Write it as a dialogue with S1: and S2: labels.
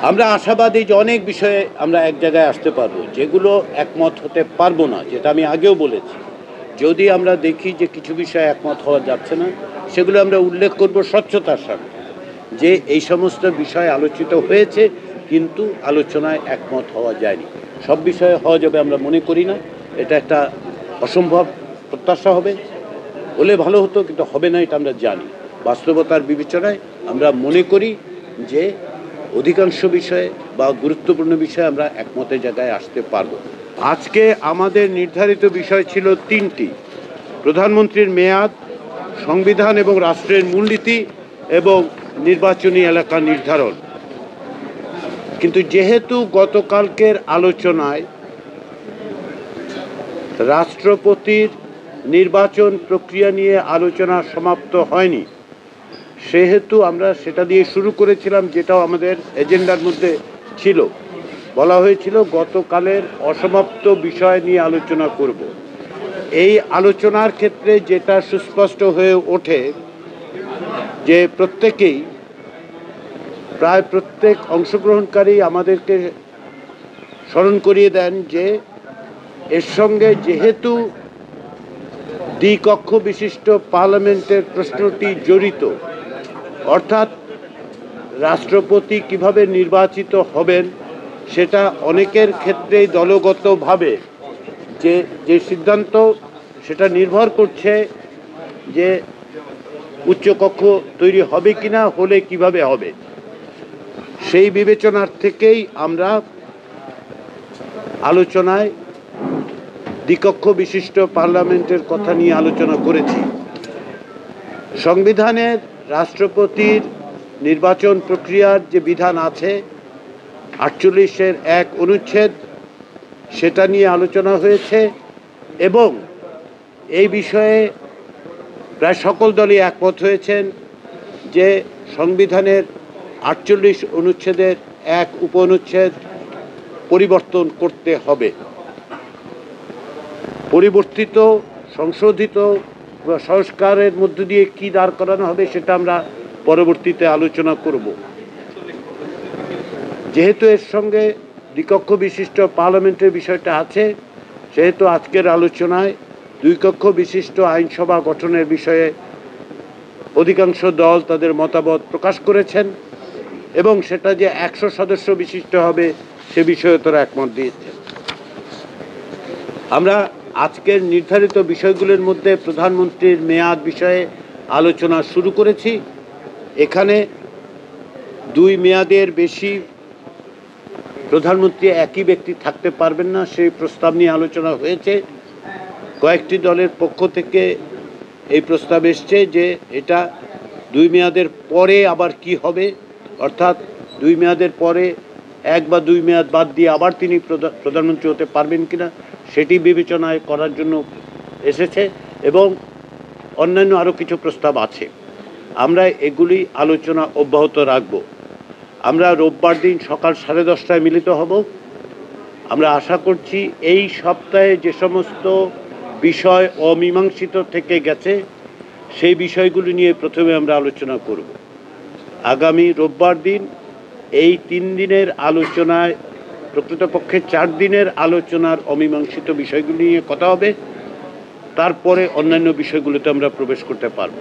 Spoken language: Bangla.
S1: আমরা আশাবাদী যে অনেক বিষয়ে আমরা এক জায়গায় আসতে পারবো, যেগুলো একমত হতে পারবো না, যেটা আমি আগেও বলেছি। যদি আমরা দেখি যে কিছু বিষয়ে একমত হওয়া যাচ্ছে না, সেগুলো আমরা উল্লেখ করব স্বচ্ছতার সাথে, যে এই সমস্ত বিষয় আলোচিত হয়েছে কিন্তু আলোচনায় একমত হওয়া যায়নি। সব বিষয়ে হওয়া যাবে আমরা মনে করি না, এটা একটা অসম্ভব প্রত্যাশা হবে। হলে ভালো হতো, কিন্তু হবে না, এটা আমরা জানি। বাস্তবতার বিবেচনায় আমরা মনে করি যে অধিকাংশ বিষয়ে বা গুরুত্বপূর্ণ বিষয়ে আমরা একমতের জায়গায় আসতে পারবো। আজকে আমাদের নির্ধারিত বিষয় ছিল তিনটি: প্রধানমন্ত্রীর মেয়াদ, সংবিধান এবং রাষ্ট্রের মূলনীতি এবং নির্বাচনী এলাকা নির্ধারণ। কিন্তু যেহেতু গতকালকের আলোচনায় রাষ্ট্রপতির নির্বাচন প্রক্রিয়া নিয়ে আলোচনা সমাপ্ত হয়নি, সেহেতু আমরা সেটা দিয়ে শুরু করেছিলাম, যেটাও আমাদের এজেন্ডার মধ্যে ছিল। বলা হয়েছিল গতকালের অসমাপ্ত বিষয় নিয়ে আলোচনা করব। এই আলোচনার ক্ষেত্রে যেটা সুস্পষ্ট হয়ে ওঠে যে প্রায় প্রত্যেক অংশগ্রহণকারী আমাদেরকে স্মরণ করিয়ে দেন যে এর সঙ্গে যেহেতু দ্বিকক্ষ বিশিষ্ট পার্লামেন্টের প্রশ্নটি জড়িত, অর্থাৎ রাষ্ট্রপতি কিভাবে নির্বাচিত হবেন সেটা অনেকের ক্ষেত্রেই দলগতভাবে যে সিদ্ধান্ত, সেটা নির্ভর করছে যে উচ্চকক্ষ তৈরি হবে কিনা, হলে কিভাবে হবে। সেই বিবেচনার থেকেই আমরা আলোচনায় দ্বিকক্ষ বিশিষ্ট পার্লামেন্টের কথা নিয়ে আলোচনা করেছি। সংবিধানের রাষ্ট্রপতির নির্বাচন প্রক্রিয়ার যে বিধান আছে 48-এর 1 অনুচ্ছেদ, সেটা নিয়ে আলোচনা হয়েছে এবং এই বিষয়ে প্রায় সকল দলই একমত হয়েছেন যে সংবিধানের 48 অনুচ্ছেদের 1 উপঅনুচ্ছেদ পরিবর্তন করতে হবে। পরিবর্তিত, সংশোধিত সংস্কারের মধ্য দিয়ে কি দাঁড় করানো হবে সেটা আমরা পরবর্তীতে আলোচনা করব। যেহেতু এর সঙ্গে দ্বিকক্ষ বিশিষ্ট পার্লামেন্টের বিষয়টা আছে, সেহেতু আজকের আলোচনায় দুই-কক্ষ বিশিষ্ট আইনসভা গঠনের বিষয়ে অধিকাংশ দল তাদের মতামত প্রকাশ করেছেন এবং সেটা যে 100 সদস্য বিশিষ্ট হবে সে বিষয়ে তারা একমত দিয়েছেন। আমরা আজকের নির্ধারিত বিষয়গুলোর মধ্যে প্রধানমন্ত্রীর মেয়াদ বিষয়ে আলোচনা শুরু করেছি। এখানে 2 মেয়াদের বেশি প্রধানমন্ত্রী একই ব্যক্তি থাকতে পারবেন না, সেই প্রস্তাব নিয়ে আলোচনা হয়েছে। কয়েকটি দলের পক্ষ থেকে এই প্রস্তাব এসছে যে এটা 2 মেয়াদের পরে আবার কি হবে, অর্থাৎ 2 মেয়াদের পরে 1 বা 2 মেয়াদ বাদ দিয়ে আবার তিনি প্রধানমন্ত্রী হতে পারবেন কিনা সেটি বিবেচনায় করার জন্য এসেছে এবং অন্যান্য আরও কিছু প্রস্তাব আছে। আমরা এগুলি আলোচনা অব্যাহত রাখব। আমরা রোববার দিন সকাল 10:30টায় মিলিত হব। আমরা আশা করছি এই সপ্তাহে যে সমস্ত বিষয় অমীমাংসিত থেকে গেছে সেই বিষয়গুলি নিয়ে প্রথমে আমরা আলোচনা করব। আগামী রোববার দিন এই 3 দিনের আলোচনায় প্রকৃতপক্ষে 4 দিনের আলোচনার অমীমাংসিত বিষয়গুলি নিয়ে কথা হবে। তারপরে অন্যান্য বিষয়গুলোতে আমরা প্রবেশ করতে পারব।